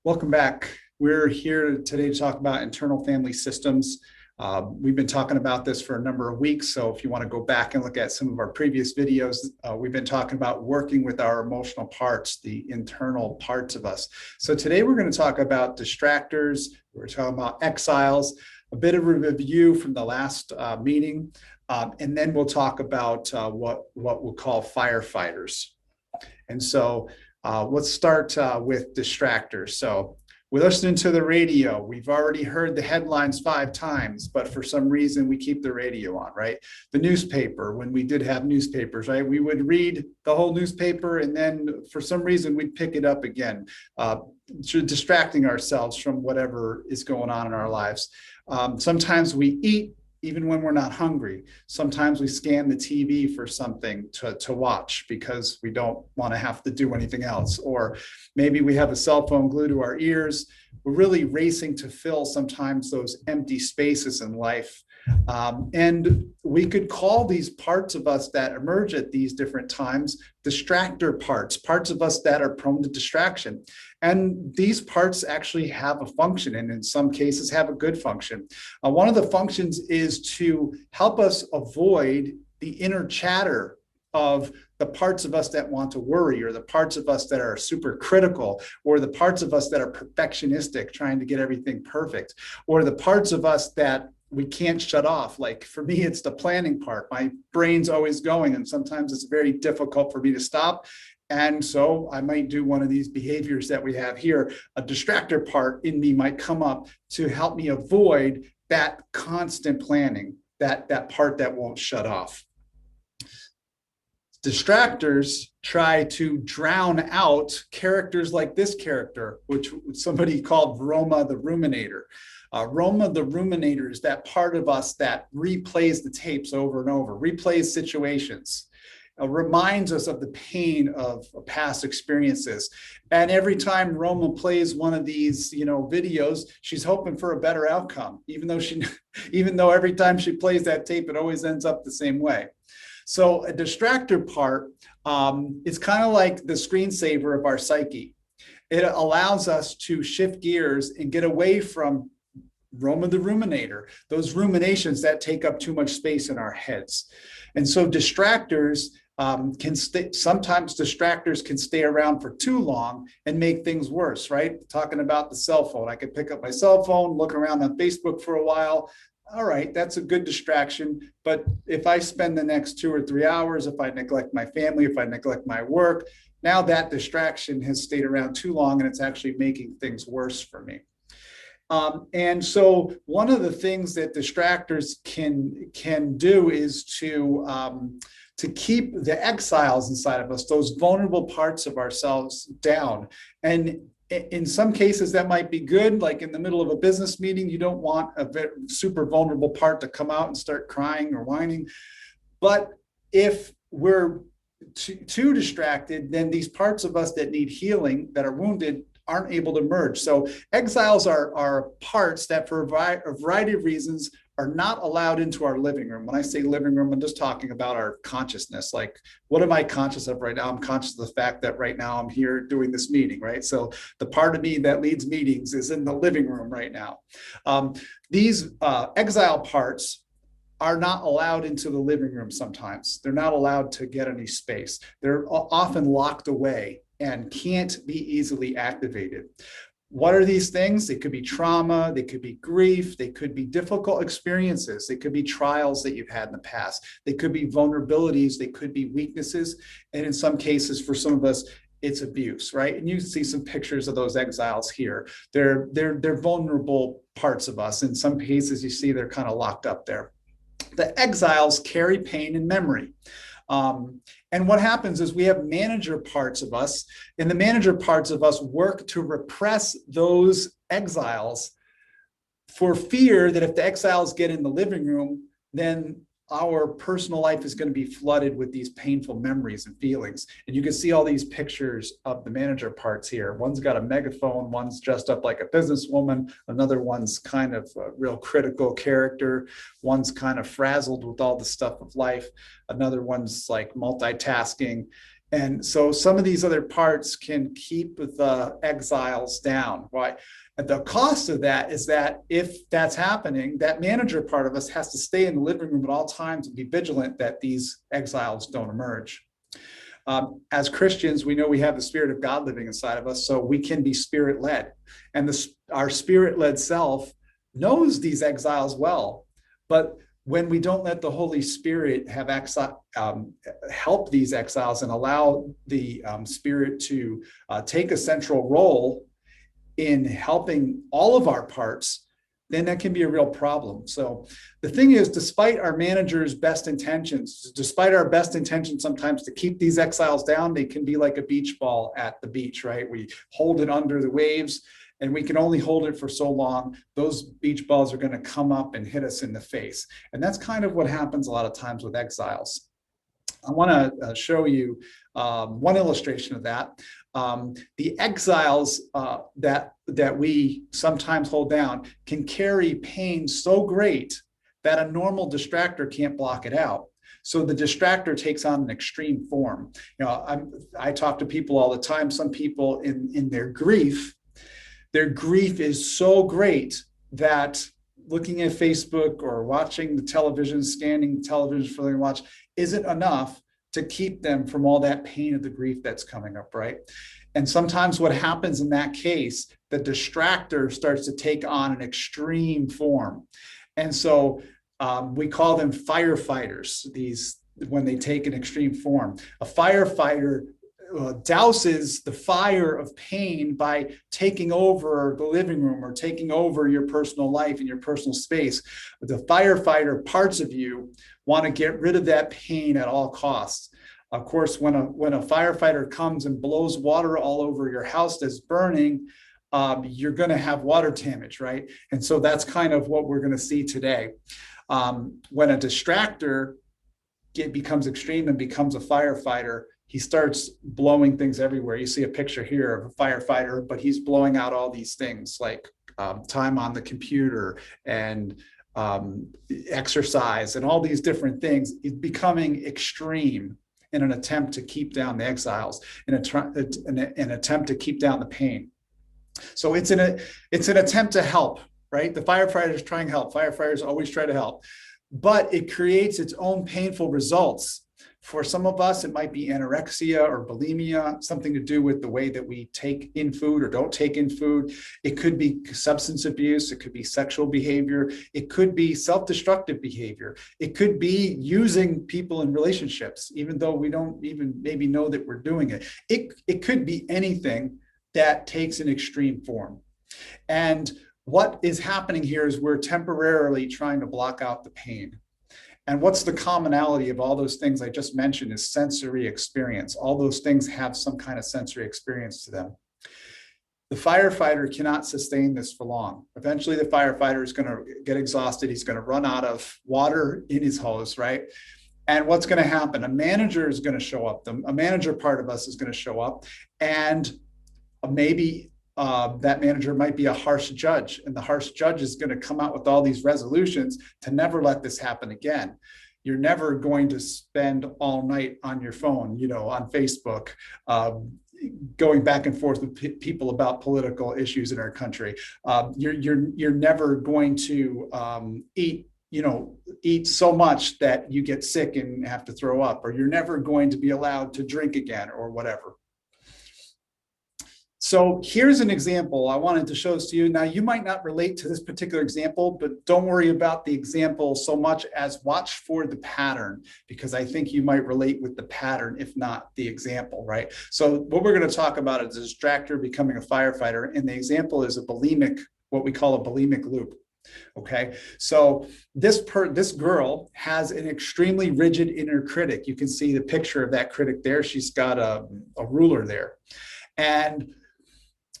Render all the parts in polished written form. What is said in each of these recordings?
Welcome back. We're here today to talk about internal family systems. We've been talking about this for a number of weeks, so if you want to go back and look at some of our previous videos, we've been talking about working with our emotional parts, the internal parts of us. So today we're going to talk about distractors, we're talking about exiles, a bit of a review from the last meeting, and then we'll talk about what we'll call firefighters. And so let's start with distractors. So we're listening to the radio. We've already heard the headlines 5 times, but for some reason we keep the radio on, right? The newspaper, when we did have newspapers, right? We would read the whole newspaper and then for some reason we'd pick it up again, distracting ourselves from whatever is going on in our lives. Sometimes we eat even when we're not hungry. Sometimes we scan the TV for something to watch because we don't want to have to do anything else. Or maybe we have a cell phone glued to our ears. We're really racing to fill sometimes those empty spaces in life. And we could call these parts of us that emerge at these different times distractor parts, parts of us that are prone to distraction. And these parts actually have a function, and in some cases have a good function. One of the functions is to help us avoid the inner chatter of the parts of us that want to worry, or the parts of us that are super critical, or the parts of us that are perfectionistic, trying to get everything perfect, or the parts of us that we can't shut off. Like for me, it's the planning part. My brain's always going, and sometimes it's very difficult for me to stop. And so I might do one of these behaviors that we have here. A distractor part in me might come up to help me avoid that constant planning, that part that won't shut off. Distractors try to drown out characters like this character, which somebody called Roma the Ruminator. Roma the Ruminator is that part of us that replays the tapes over and over, replays situations, reminds us of the pain of past experiences. And every time Roma plays one of these, videos, she's hoping for a better outcome, even though every time she plays that tape, it always ends up the same way. So a distractor part is kind of like the screensaver of our psyche. It allows us to shift gears and get away from Roma the Ruminator, those ruminations that take up too much space in our heads. And so distractors sometimes distractors can stay around for too long and make things worse, right? Talking about the cell phone, I could pick up my cell phone, look around on Facebook for a while. All right, that's a good distraction. But if I spend the next 2 or 3 hours, if I neglect my family, if I neglect my work, now that distraction has stayed around too long and it's actually making things worse for me. And so one of the things that distractors can do is to keep the exiles inside of us, those vulnerable parts of ourselves, down. And in some cases that might be good, like in the middle of a business meeting, you don't want a super vulnerable part to come out and start crying or whining. But if we're too distracted, then these parts of us that need healing, that are wounded, aren't able to merge. So exiles are parts that for a variety of reasons are not allowed into our living room. When I say living room, I'm just talking about our consciousness. Like, what am I conscious of right now? I'm conscious of the fact that right now I'm here doing this meeting, right? So the part of me that leads meetings is in the living room right now. These exile parts are not allowed into the living room sometimes. They're not allowed to get any space. They're often locked away and can't be easily activated. What are these things? They could be trauma, they could be grief, they could be difficult experiences, they could be trials that you've had in the past, they could be vulnerabilities, they could be weaknesses, and in some cases, for some of us, it's abuse, right? And you see some pictures of those exiles here. They're vulnerable parts of us. In some cases, you see they're kind of locked up there. The exiles carry pain and memory. And what happens is we have manager parts of us, and the manager parts of us work to repress those exiles for fear that if the exiles get in the living room, then our personal life is going to be flooded with these painful memories and feelings. And you can see all these pictures of the manager parts here. One's got a megaphone, one's dressed up like a businesswoman, another one's kind of a real critical character, one's kind of frazzled with all the stuff of life, another one's like multitasking. And so some of these other parts can keep the exiles down. Why? At the cost of that is that if that's happening, that manager part of us has to stay in the living room at all times and be vigilant that these exiles don't emerge. As Christians, we know we have the Spirit of God living inside of us, so we can be Spirit-led. And our Spirit-led self knows these exiles well, but when we don't let the Holy Spirit have help these exiles and allow the Spirit to take a central role in helping all of our parts, then that can be a real problem. So the thing is, despite our manager's best intentions, despite our best intentions sometimes to keep these exiles down, they can be like a beach ball at the beach, right? We hold it under the waves and we can only hold it for so long. Those beach balls are going to come up and hit us in the face. And that's kind of what happens a lot of times with exiles. I want to show you one illustration of that. The exiles that we sometimes hold down can carry pain so great that a normal distractor can't block it out. So the distractor takes on an extreme form. You know, I talk to people all the time. Some people in their grief is so great that looking at Facebook or watching the television, scanning the television for their watch isn't enough to keep them from all that pain of the grief that's coming up, right? And sometimes what happens in that case, the distractor starts to take on an extreme form. And so we call them firefighters, when they take an extreme form. A firefighter douses the fire of pain by taking over the living room or taking over your personal life and your personal space. The firefighter parts of you want to get rid of that pain at all costs. Of course, when a firefighter comes and blows water all over your house that's burning, you're going to have water damage, right? And so that's kind of what we're going to see today. When a distractor becomes extreme and becomes a firefighter, he starts blowing things everywhere. You see a picture here of a firefighter, but he's blowing out all these things like time on the computer and exercise and all these different things. He's becoming extreme in an attempt to keep down the exiles, in an attempt to keep down the pain. So it's an attempt to help, right? The firefighters try and help. Firefighters always try to help, but it creates its own painful results. For some of us, it might be anorexia or bulimia, something to do with the way that we take in food or don't take in food. It could be substance abuse. It could be sexual behavior. It could be self-destructive behavior. It could be using people in relationships, even though we don't even maybe know that we're doing it. It could be anything that takes an extreme form. And what is happening here is we're temporarily trying to block out the pain. And what's the commonality of all those things I just mentioned is sensory experience. All those things have some kind of sensory experience to them. The firefighter cannot sustain this for long. Eventually, the firefighter is going to get exhausted. He's going to run out of water in his hose, right? And what's going to happen? A manager is going to show up. A manager part of us is going to show up, and maybe that manager might be a harsh judge, and the harsh judge is going to come out with all these resolutions to never let this happen again. You're never going to spend all night on your phone, on Facebook, going back and forth with people about political issues in our country. You're never going to eat so much that you get sick and have to throw up, or you're never going to be allowed to drink again, or whatever. So here's an example. I wanted to show this to you. Now, you might not relate to this particular example, but don't worry about the example so much as watch for the pattern, because I think you might relate with the pattern, if not the example, right? So what we're going to talk about is a distractor becoming a firefighter. And the example is what we call a bulimic loop. Okay, so this girl has an extremely rigid inner critic. You can see the picture of that critic there. She's got a ruler there. And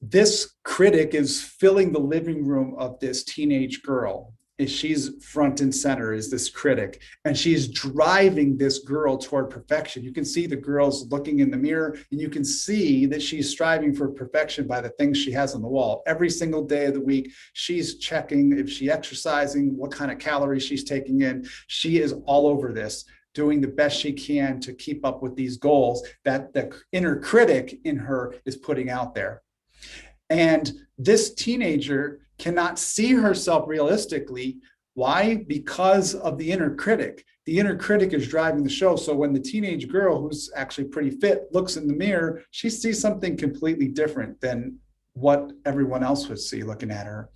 this critic is filling the living room of this teenage girl. She's front and center is this critic, and she's driving this girl toward perfection. You can see the girl's looking in the mirror, and you can see that she's striving for perfection by the things she has on the wall. Every single day of the week, she's checking if she's exercising, what kind of calories she's taking in. She is all over this doing the best she can to keep up with these goals that the inner critic in her is putting out there. And this teenager cannot see herself realistically. Why? Because of the inner critic. The inner critic is driving the show. So when the teenage girl, who's actually pretty fit, looks in the mirror, she sees something completely different than what everyone else would see looking at her.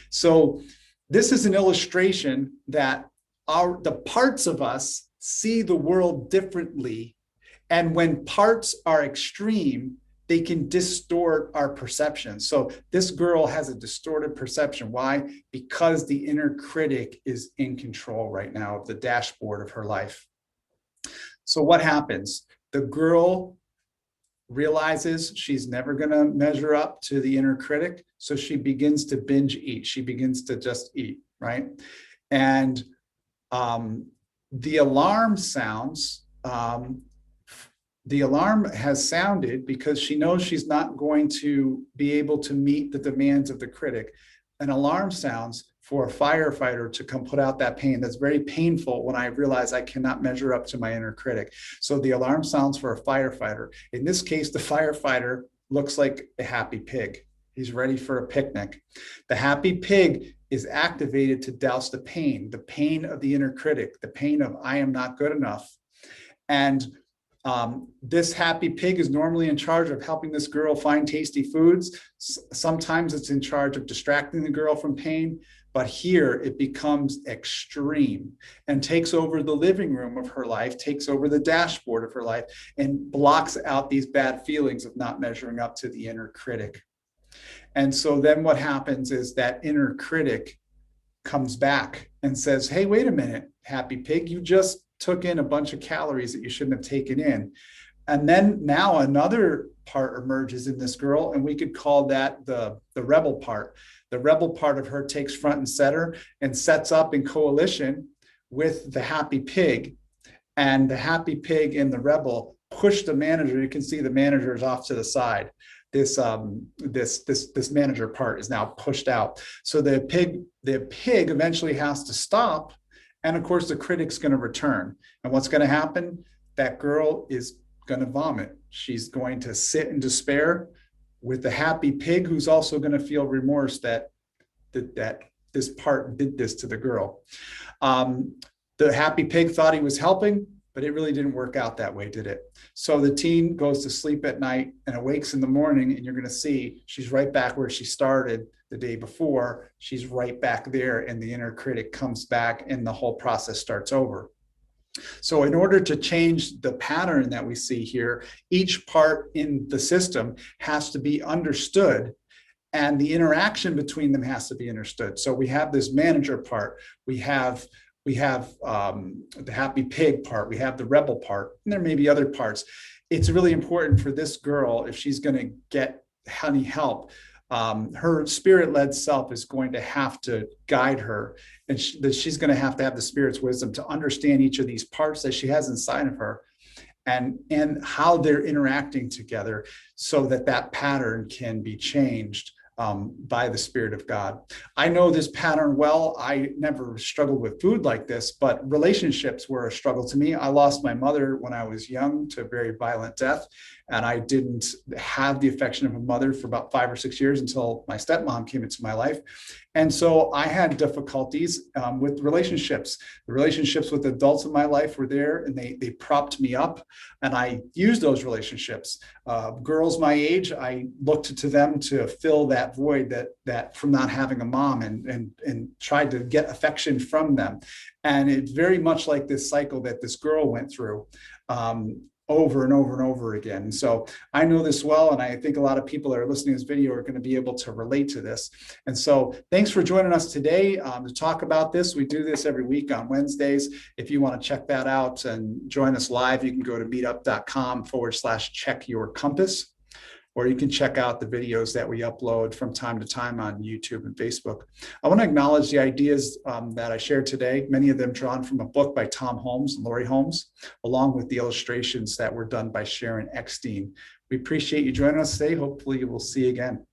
So this is an illustration that the parts of us see the world differently. And when parts are extreme, they can distort our perception. So this girl has a distorted perception. Why? Because the inner critic is in control right now of the dashboard of her life. So what happens? The girl realizes she's never going to measure up to the inner critic. So she begins to binge eat. She begins to just eat, right? And the alarm sounds. The alarm has sounded because she knows she's not going to be able to meet the demands of the critic. An alarm sounds for a firefighter to come put out that pain. That's very painful when I realize I cannot measure up to my inner critic. So the alarm sounds for a firefighter. In this case, the firefighter looks like a happy pig. He's ready for a picnic. The happy pig is activated to douse the pain of the inner critic, the pain of I am not good enough. And this happy pig is normally in charge of helping this girl find tasty foods. Sometimes it's in charge of distracting the girl from pain, but here it becomes extreme and takes over the living room of her life, takes over the dashboard of her life, and blocks out these bad feelings of not measuring up to the inner critic. And so then what happens is that inner critic comes back and says, hey, wait a minute, happy pig, you just took in a bunch of calories that you shouldn't have taken in. And then now another part emerges in this girl, and we could call that the rebel part. The rebel part of her takes front and center and sets up in coalition with the happy pig. And the happy pig and the rebel push the manager. You can see the manager is off to the side. This manager part is now pushed out. So the pig eventually has to stop. And of course, the critic's going to return. And what's going to happen? That girl is going to vomit. She's going to sit in despair with the happy pig, who's also going to feel remorse that this part did this to the girl. The happy pig thought he was helping, but it really didn't work out that way, did it? So the teen goes to sleep at night and awakes in the morning, and you're going to see she's right back where she started the day before. She's right back there, and the inner critic comes back, and the whole process starts over. So in order to change the pattern that we see here, each part in the system has to be understood, and the interaction between them has to be understood. So we have this manager part, we have the happy pig part, we have the rebel part, and there may be other parts. It's really important for this girl, if she's going to get any help, her spirit-led self is going to have to guide her, and she's going to have the Spirit's wisdom to understand each of these parts that she has inside of her, and how they're interacting together, so that pattern can be changed by the Spirit of God. I know this pattern well. I never struggled with food like this, but relationships were a struggle to me. I lost my mother when I was young to a very violent death, and I didn't have the affection of a mother for about 5 or 6 years until my stepmom came into my life. And so I had difficulties with relationships. The relationships with adults in my life were there, and they propped me up, and I used those relationships. Girls my age, I looked to them to fill that void that from not having a mom, and tried to get affection from them. And it's very much like this cycle that this girl went through. Over and over and over again. So I know this well, and I think a lot of people that are listening to this video are going to be able to relate to this. And so thanks for joining us today to talk about this. We do this every week on Wednesdays. If you want to check that out and join us live, you can go to meetup.com/checkyourcompass. Or you can check out the videos that we upload from time to time on YouTube and Facebook. I want to acknowledge the ideas that I shared today, many of them drawn from a book by Tom Holmes and Lori Holmes, along with the illustrations that were done by Sharon Eckstein. We appreciate you joining us today. Hopefully we'll see you again.